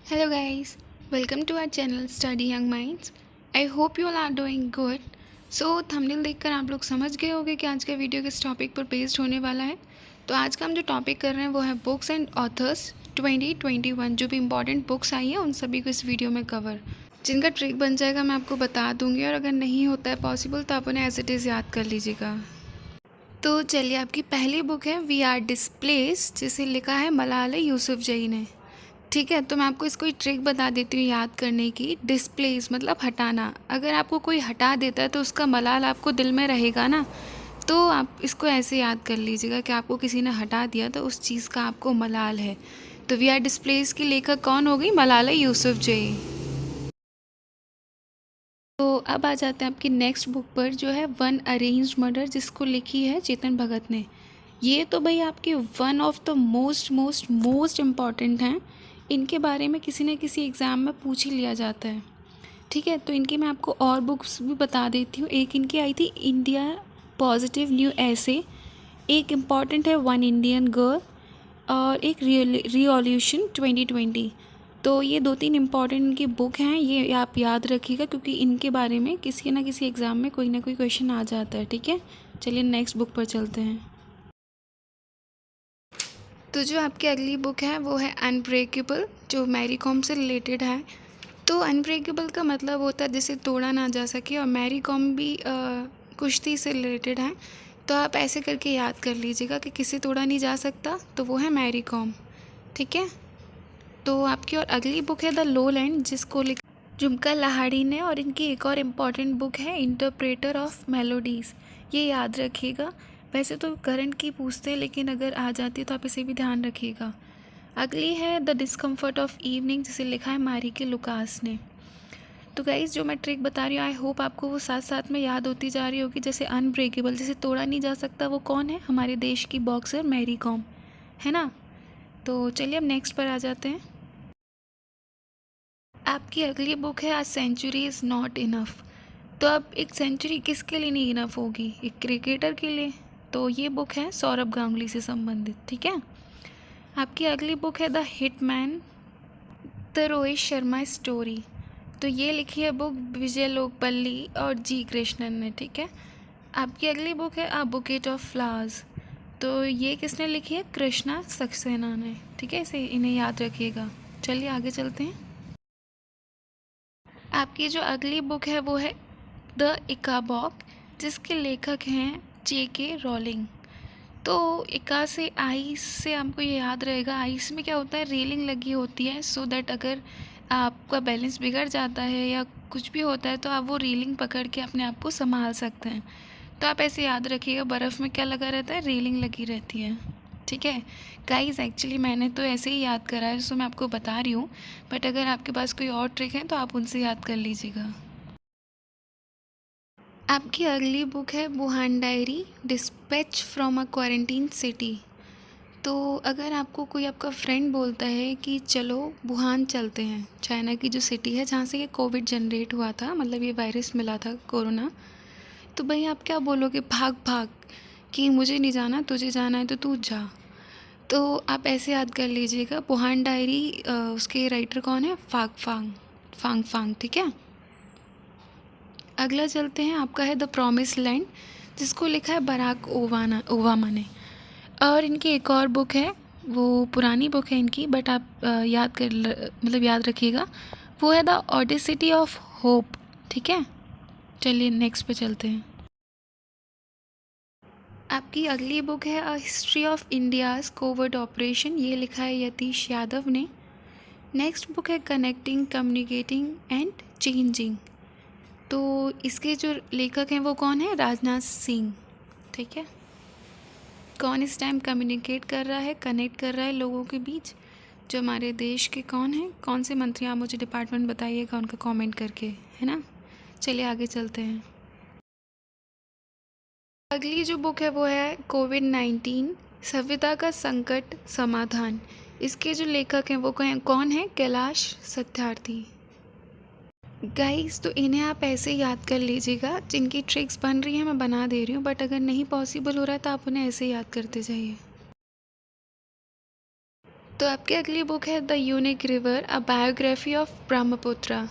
Hello guys, welcome to our channel Study Young Minds. I hope you all are doing good. So thumbnail देखकर आप लोग समझ गए होंगे कि आज का वीडियो किस टॉपिक पर बेस्ड होने वाला है। तो आज का हम जो टॉपिक कर रहे हैं वो है बुक्स एंड ऑथर्स 2021। जो भी इंपॉर्टेंट बुक्स आई हैं उन सभी को इस वीडियो में कवर, जिनका ट्रिक बन जाएगा मैं आपको बता दूंगी, और अगर नहीं होता है पॉसिबल तो आप उन्हें एज इट इज़ याद कर लीजिएगा। तो चलिए, आपकी पहली बुक है वी आर डिस्प्लेस्ड, जिसे लिखा है मलाला यूसुफजई ने। ठीक है, तो मैं आपको इसको एक ट्रिक बता देती हूँ याद करने की। डिस्प्लेस मतलब हटाना। अगर आपको कोई हटा देता है तो उसका मलाल आपको दिल में रहेगा ना, तो आप इसको ऐसे याद कर लीजिएगा कि आपको किसी ने हटा दिया तो उस चीज़ का आपको मलाल है। तो वी आर डिस्प्लेस की लेखक कौन हो गई? मलाला यूसुफजई। तो अब आ जाते हैं आपकी नेक्स्ट बुक पर, जो है वन अरेंज्ड मर्डर, जिसको लिखी है चेतन भगत ने। ये तो भाई आपके one of the most most most important हैं। इनके बारे में किसी न किसी एग्ज़ाम में पूछ ही लिया जाता है। ठीक है, तो इनकी मैं आपको और बुक्स भी बता देती हूँ। एक इनकी आई थी इंडिया पॉजिटिव न्यू ऐसे, एक इम्पॉर्टेंट है वन इंडियन गर्ल, और एक रिवॉल्यूशन 2020। तो ये 2-3 इम्पॉर्टेंट इनकी बुक हैं, ये आप याद रखिएगा क्योंकि इनके बारे में किसी न किसी एग्ज़ाम में कोई ना कोई क्वेश्चन आ जाता है। ठीक है, चलिए नेक्स्ट बुक पर चलते हैं। तो जो आपकी अगली बुक है वो है अनब्रेकेबल, जो मैरी कॉम से रिलेटेड है। तो अनब्रेकेबल का मतलब होता है जिसे तोड़ा ना जा सके, और मैरी कॉम भी कुश्ती से रिलेटेड है। तो आप ऐसे करके याद कर लीजिएगा कि किसे तोड़ा नहीं जा सकता, तो वो है मैरी कॉम। ठीक है, तो आपकी और अगली बुक है द लोलैंड, जिसको लिख झुमका लाहिड़ी ने। और इनकी एक और इम्पॉर्टेंट बुक है इंटरप्रेटर ऑफ मेलोडीज़, ये याद रखिएगा। वैसे तो करंट की पूछते हैं, लेकिन अगर आ जाती है तो आप इसे भी ध्यान रखिएगा। अगली है द डिस्कम्फर्ट ऑफ इवनिंग, जिसे लिखा है मारिके लुकास ने। तो गाइज़, जो मैं ट्रिक बता रही हूँ आई होप आपको वो साथ साथ में याद होती जा रही होगी। जैसे अनब्रेकेबल, जैसे तोड़ा नहीं जा सकता, वो कौन है? हमारे देश की बॉक्सर मैरी कॉम, है ना। तो चलिए अब नेक्स्ट पर आ जाते हैं। आपकी अगली बुक है a century is not enough. तो अब एक सेंचुरी किसके लिए नहीं इनफ होगी? एक क्रिकेटर के लिए। तो ये बुक है सौरभ गांगुली से संबंधित। ठीक है, आपकी अगली बुक है the hitman, the Rohit Sharma story. तो ये लिखी है बुक विजय लोकपल्ली और जी कृष्णन ने। ठीक है, आपकी अगली बुक है अ बुकेट ऑफ फ्लावर्स। तो ये किसने लिखी है? कृष्णा सक्सेना ने। ठीक है, इसे इन्हें याद रखिएगा। चलिए आगे चलते हैं। आपकी जो अगली बुक है वो है द इकाबॉक, जिसके लेखक हैं J.K. रॉलिंग। तो इका से आइस से आपको ये याद रहेगा, आइस में क्या होता है? रेलिंग लगी होती है, सो दैट अगर आपका बैलेंस बिगड़ जाता है या कुछ भी होता है तो आप वो रेलिंग पकड़ के अपने आप को संभाल सकते हैं। तो आप ऐसे याद रखिएगा, बर्फ़ में क्या लगा रहता है? रेलिंग लगी रहती है। ठीक है गाइस, एक्चुअली मैंने तो ऐसे ही याद करा है, सो मैं आपको बता रही हूँ। बट अगर आपके पास कोई और ट्रिक है तो आप उनसे याद कर लीजिएगा। आपकी अगली बुक है Wuhan diary, dispatch from a quarantine city. तो अगर आपको कोई आपका फ्रेंड बोलता है कि चलो वुहान चलते हैं, चाइना की जो सिटी है जहाँ से ये कोविड जनरेट हुआ था, मतलब ये वायरस मिला था कोरोना, तो भाई आप क्या बोलोगे? भाग भाग, कि मुझे नहीं जाना, तुझे जाना है तो तू जा। तो आप ऐसे याद कर लीजिएगा। वुहान डायरी उसके राइटर कौन है? फाग फांग, फांग फांग। ठीक है, अगला चलते हैं। आपका है द प्रॉमिस लैंड, जिसको लिखा है बराक ओबामा ने। और इनकी एक और बुक है, वो पुरानी बुक है इनकी, बट आप मतलब याद रखिएगा, वो है द ऑडेसिटी ऑफ होप। ठीक है, चलिए नेक्स्ट पे चलते हैं। आपकी अगली बुक है a history of India's Covid operation, ये लिखा है यतीश यादव ने। नेक्स्ट बुक है कनेक्टिंग कम्युनिकेटिंग एंड चेंजिंग। तो इसके जो लेखक हैं वो कौन है? राजनाथ सिंह। ठीक है, कौन इस टाइम कम्युनिकेट कर रहा है, कनेक्ट कर रहा है लोगों के बीच? जो हमारे देश के कौन हैं, कौन से मंत्री? आप मुझे डिपार्टमेंट बताइएगा उनका कमेंट करके, है ना। चलिए आगे चलते हैं। अगली जो बुक है वो है कोविड-19 सभ्यता का संकट समाधान। इसके जो लेखक हैं वो कौन है? कैलाश सत्यार्थी। गाइस, तो इन्हें आप ऐसे याद कर लीजिएगा, जिनकी ट्रिक्स बन रही हैं मैं बना दे रही हूँ, बट अगर नहीं पॉसिबल हो रहा है तो आप उन्हें ऐसे याद करते जाइए। तो आपकी अगली बुक है the unique river a biography of Brahmaputra.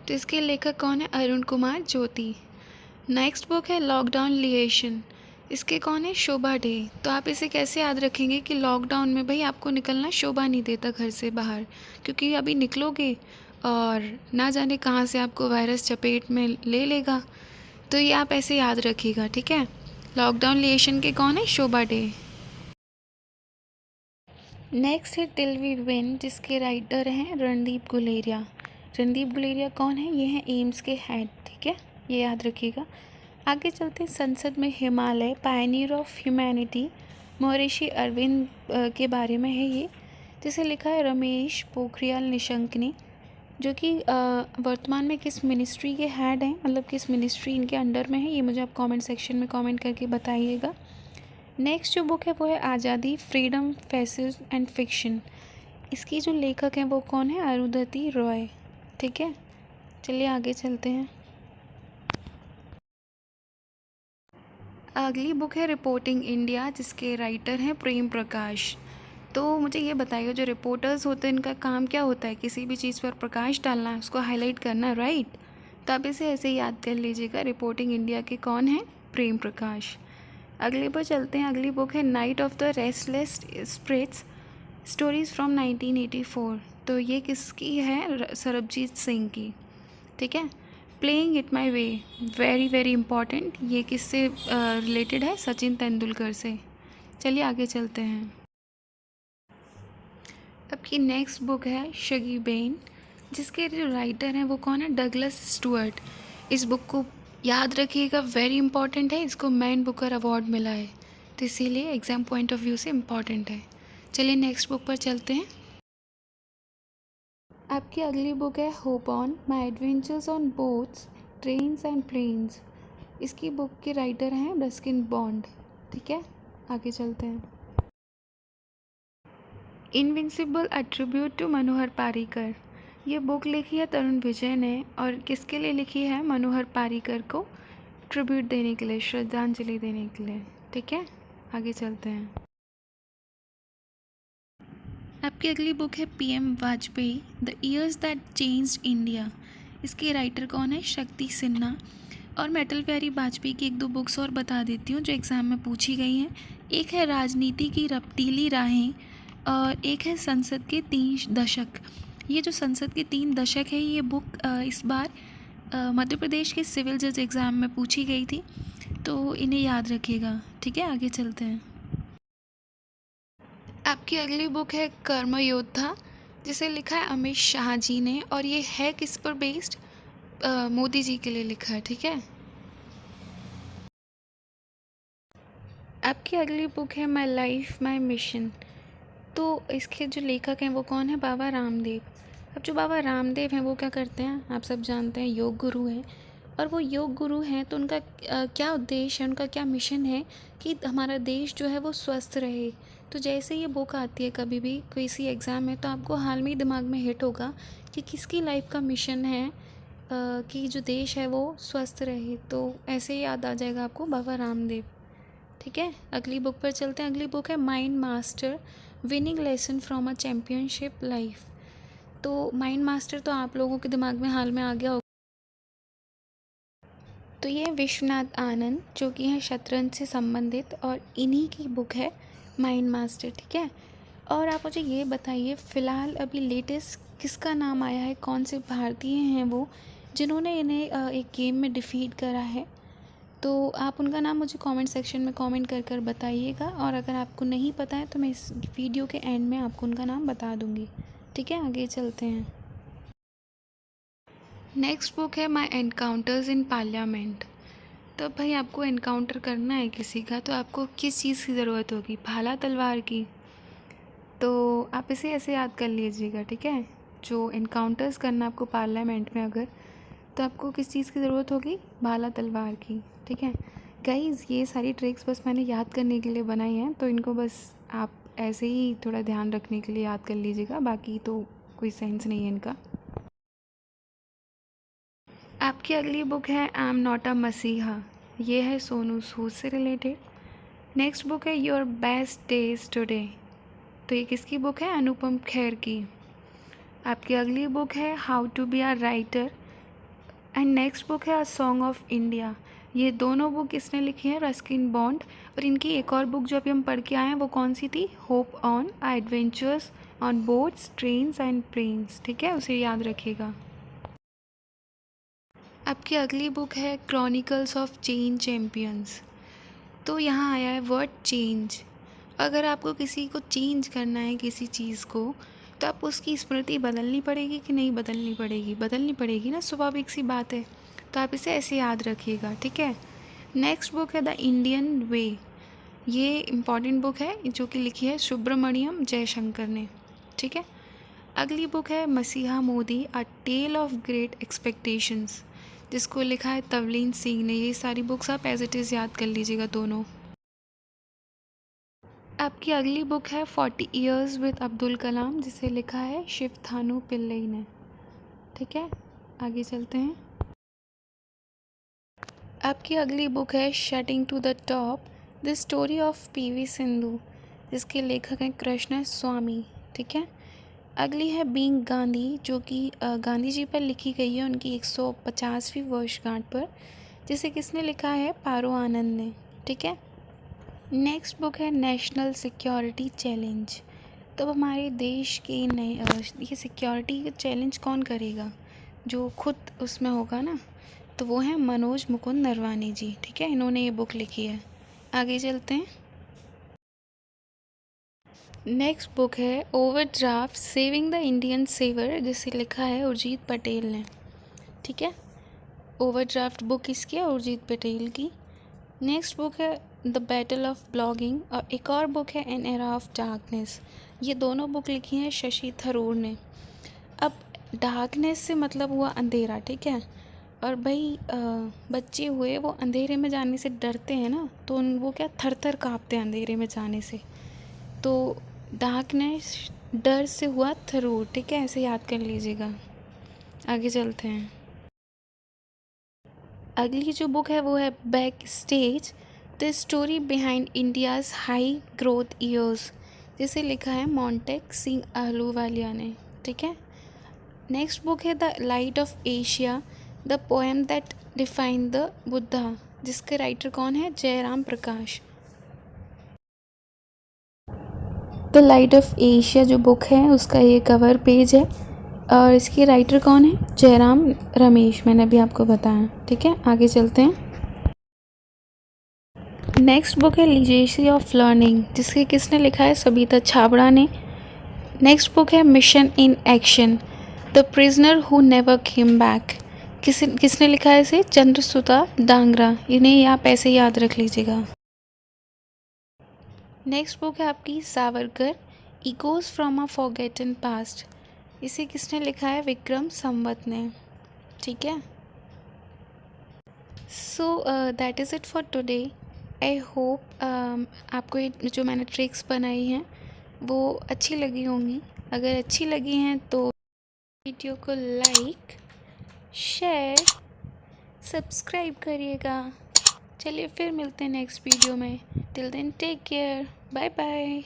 तो इसके लेखक कौन है? अरुण कुमार ज्योति। नेक्स्ट बुक है लॉकडाउन लिएशन। इसके कौन है? शोभा डे। तो आप इसे कैसे याद रखेंगे कि लॉकडाउन में भाई आपको निकलना शोभा नहीं देता घर से बाहर, क्योंकि अभी निकलोगे और ना जाने कहाँ से आपको वायरस चपेट में ले लेगा। तो ये आप ऐसे याद रखिएगा, ठीक है। लॉकडाउन लिएशन के कौन है? शोभा डे। नेक्स्ट है टिल वी विन, जिसके राइटर हैं रणदीप गुलेरिया। रणदीप गुलेरिया कौन है? ये हैं एम्स के हेड, ठीक है, ये याद रखिएगा। आगे चलते हैं संसद में हिमालय, पायनियर ऑफ ह्यूमैनिटी, महर्षि अरविंद के बारे में है ये, जिसे लिखा है रमेश पोखरियाल निशंक ने, जो कि वर्तमान में किस मिनिस्ट्री के हेड हैं, मतलब किस मिनिस्ट्री इनके अंडर में है, ये मुझे आप कमेंट सेक्शन में कमेंट करके बताइएगा। नेक्स्ट जो बुक है वो है आज़ादी, फ्रीडम, फैसेस एंड फिक्शन। इसकी जो लेखक हैं वो कौन है? अरुंधति रॉय, ठीक है। चलिए आगे चलते हैं। अगली बुक है रिपोर्टिंग इंडिया, जिसके राइटर हैं प्रेम प्रकाश। तो मुझे ये बताइए, जो रिपोर्टर्स होते हैं इनका काम क्या होता है? किसी भी चीज़ पर प्रकाश डालना, उसको हाईलाइट करना, राइट। तो आप इसे ऐसे ही याद कर लीजिएगा, रिपोर्टिंग इंडिया के कौन हैं? प्रेम प्रकाश। अगले पर चलते हैं। अगली बुक है night of the restless spirits, stories from 1984। तो ये किसकी है? सरबजीत सिंह की, ठीक है। Playing it my way, very very important. ये किससे रिलेटेड है? सचिन तेंदुलकर से। चलिए आगे चलते हैं। अब की नेक्स्ट बुक है शगी बेन, जिसके जो राइटर हैं वो कौन है? Douglas Stuart. इस बुक को याद रखिएगा, वेरी इंपॉर्टेंट है, इसको मैन बुकर अवार्ड मिला है, तो इसीलिए एग्ज़ाम पॉइंट ऑफ व्यू से इम्पॉर्टेंट है। चलिए नेक्स्ट बुक पर चलते हैं। आपकी अगली बुक है hop on, my adventures on boats, trains and planes. इसकी बुक के राइटर हैं रस्किन बॉन्ड, ठीक है। आगे चलते हैं। Invincible attribute to Manohar Parrikar. ये बुक लिखी है तरुण विजय ने, और किसके लिए लिखी है? मनोहर पारीकर को ट्रिब्यूट देने के लिए, श्रद्धांजलि देने के लिए, ठीक है। आगे चलते हैं। आपकी अगली बुक है PM Vajpayee, the years that changed India. इसके राइटर कौन है? शक्ति सिन्हा। और मैं अटल बिहारी वाजपेयी की एक दो बुक्स और बता देती हूँ जो एग्ज़ाम में पूछी गई हैं। एक है राजनीति की रपटीली राहें, और एक है संसद के 3 दशक। ये जो संसद के 3 दशक है, ये बुक इस बार मध्य प्रदेश के सिविल जज एग्ज़ाम में पूछी गई थी, तो इन्हें याद रखिएगा, ठीक है। आगे चलते हैं। आपकी अगली बुक है कर्म योद्धा, जिसे लिखा है अमित शाह जी ने, और ये है किस पर बेस्ड? मोदी जी के लिए लिखा है, ठीक है। आपकी अगली बुक है माई लाइफ माई मिशन। तो इसके जो लेखक हैं वो कौन है? बाबा रामदेव। अब जो बाबा रामदेव हैं वो क्या करते हैं? आप सब जानते हैं, योग गुरु हैं। और वो योग गुरु हैं तो उनका क्या उद्देश्य है, उनका क्या मिशन है कि हमारा देश जो है वो स्वस्थ रहे। तो जैसे ये बुक आती है कभी भी किसी एग्ज़ाम में, तो आपको हाल में ही दिमाग में हिट होगा कि किसकी लाइफ का मिशन है कि जो देश है वो स्वस्थ रहे। तो ऐसे ही याद आ जाएगा आपको बाबा रामदेव, ठीक है। अगली बुक पर चलते हैं। अगली बुक है mind master, winning lesson from a championship life. तो माइंड मास्टर तो आप लोगों के दिमाग में हाल में आ गया होगा। तो ये विश्वनाथ आनंद, जो कि हैं शतरंज से संबंधित, और इन्हीं की बुक है माइंड मास्टर, ठीक है। और आप मुझे ये बताइए, फ़िलहाल अभी लेटेस्ट किसका नाम आया है, कौन से भारतीय हैं वो जिन्होंने इन्हें एक गेम में डिफ़ीट करा है? तो आप उनका नाम मुझे कमेंट सेक्शन में कमेंट कर कर बताइएगा, और अगर आपको नहीं पता है तो मैं इस वीडियो के एंड में आपको उनका नाम बता दूंगी, ठीक है। आगे चलते हैं। नेक्स्ट बुक है माई एनकाउंटर्स इन पार्लियामेंट। तो भाई आपको एनकाउंटर करना है किसी का, तो आपको किस चीज़ की ज़रूरत होगी? भाला तलवार की। तो आप इसे ऐसे याद कर लीजिएगा, ठीक है। जो एनकाउंटर्स करना आपको पार्लियामेंट में अगर, तो आपको किस चीज़ की ज़रूरत होगी? भाला तलवार की, ठीक है। गाइज़ ये सारी ट्रिक्स बस मैंने याद करने के लिए बनाई हैं, तो इनको बस आप ऐसे ही थोड़ा ध्यान रखने के लिए याद कर लीजिएगा, बाकी तो कोई सेंस नहीं है इनका। आपकी अगली बुक है आई एम नॉट अ मसीहा। ये है सोनू सूद से रिलेटेड। नेक्स्ट बुक है योर बेस्ट डेज टुडे। तो ये किसकी बुक है? अनुपम खेर की। आपकी अगली बुक है how to be a writer and next book है अ सॉन्ग ऑफ इंडिया। ये दोनों बुक इसने लिखी है रस्किन बॉन्ड। और इनकी एक और बुक जो अभी हम पढ़ के आए हैं वो कौन सी थी? Hop on adventures on boats trains and planes. ठीक है, उसे याद रखिएगा। आपकी अगली बुक है क्रॉनिकल्स ऑफ चेन चैम्पियंस। तो यहाँ आया है वर्ड चेंज। अगर आपको किसी को चेंज करना है किसी चीज़ को, तो आप उसकी स्मृति बदलनी पड़ेगी कि नहीं बदलनी पड़ेगी? बदलनी पड़ेगी ना, स्वाभाविक सी बात है। तो आप इसे ऐसे याद रखिएगा, ठीक है। नेक्स्ट बुक है द इंडियन वे। ये इम्पॉर्टेंट बुक है जो कि लिखी है सुब्रमण्यम जयशंकर ने, ठीक है। अगली बुक है मसीहा मोदी अ टेल ऑफ ग्रेट एक्सपेक्टेशंस, जिसको लिखा है तवलीन सिंह ने। ये सारी बुक्स आप एज इट इज़ याद कर लीजिएगा दोनों। आपकी अगली बुक है 40 ईयर्स विद अब्दुल कलाम, जिसे लिखा है शिव थानु पिल्लई ने, ठीक है। आगे चलते हैं। आपकी अगली बुक है shuttling to the top the story of PV Sindhu, जिसके लेखक हैं कृष्ण स्वामी, ठीक है। अगली है बीइंग गांधी, जो कि गांधी जी पर लिखी गई है उनकी 150वीं वर्षगांठ पर, जिसे किसने लिखा है? पारो आनंद ने, ठीक है। नेक्स्ट बुक है नेशनल सिक्योरिटी चैलेंज। तो अब हमारे देश के नए ये सिक्योरिटी का चैलेंज कौन करेगा? जो खुद उसमें होगा ना, तो वो है मनोज मुकुंद नरवानी जी, ठीक है। इन्होंने ये बुक लिखी है। आगे चलते हैं। नेक्स्ट बुक है overdraft saving the Indian saver, जिसे लिखा है उर्जित पटेल ने, ठीक है। ओवरड्राफ्ट बुक किसकी है? उर्जित पटेल की। नेक्स्ट बुक है द बैटल ऑफ ब्लॉगिंग और एक और बुक है एन एरा ऑफ डार्कनेस। ये दोनों बुक लिखी हैं शशि थरूर ने। अब डार्कनेस से मतलब हुआ अंधेरा, ठीक है। और भाई बच्चे हुए वो अंधेरे में जाने से डरते हैं ना, तो वो क्या थर थर काँपते हैं अंधेरे में जाने से। तो डार्कनेस डर से हुआ थरूर, ठीक है, ऐसे याद कर लीजिएगा। आगे चलते हैं। अगली जो बुक है वो है back stage the story behind India's high growth years, जिसे लिखा है मोंटेक सिंह आहलूवालिया ने, ठीक है। नेक्स्ट बुक है the light of Asia the poem that define the Buddha, जिसके राइटर कौन है? जयराम प्रकाश। द लाइट ऑफ एशिया जो बुक है उसका ये कवर पेज है और इसके राइटर कौन है? जयराम रमेश, मैंने अभी आपको बताया, ठीक है। आगे चलते हैं। नेक्स्ट बुक है लीजेसी ऑफ लर्निंग, जिसके किसने लिखा है? सबिता छाबड़ा ने। नेक्स्ट बुक है mission in action the prisoner who never came back, किसने लिखा है इसे? चंद्रसुता डांगरा। इन्हें आप ऐसे याद रख लीजिएगा। नेक्स्ट बुक है आपकी Savarkar echoes from a forgotten past, इसे किसने लिखा है? विक्रम संवत ने, ठीक है। So that is it for today. I hope आपको ये जो मैंने ट्रिक्स बनाई हैं वो अच्छी लगी होंगी। अगर अच्छी लगी हैं तो वीडियो को लाइक शेयर सब्सक्राइब करिएगा। चलिए फिर मिलते हैं नेक्स्ट वीडियो में। Till then take care, bye bye.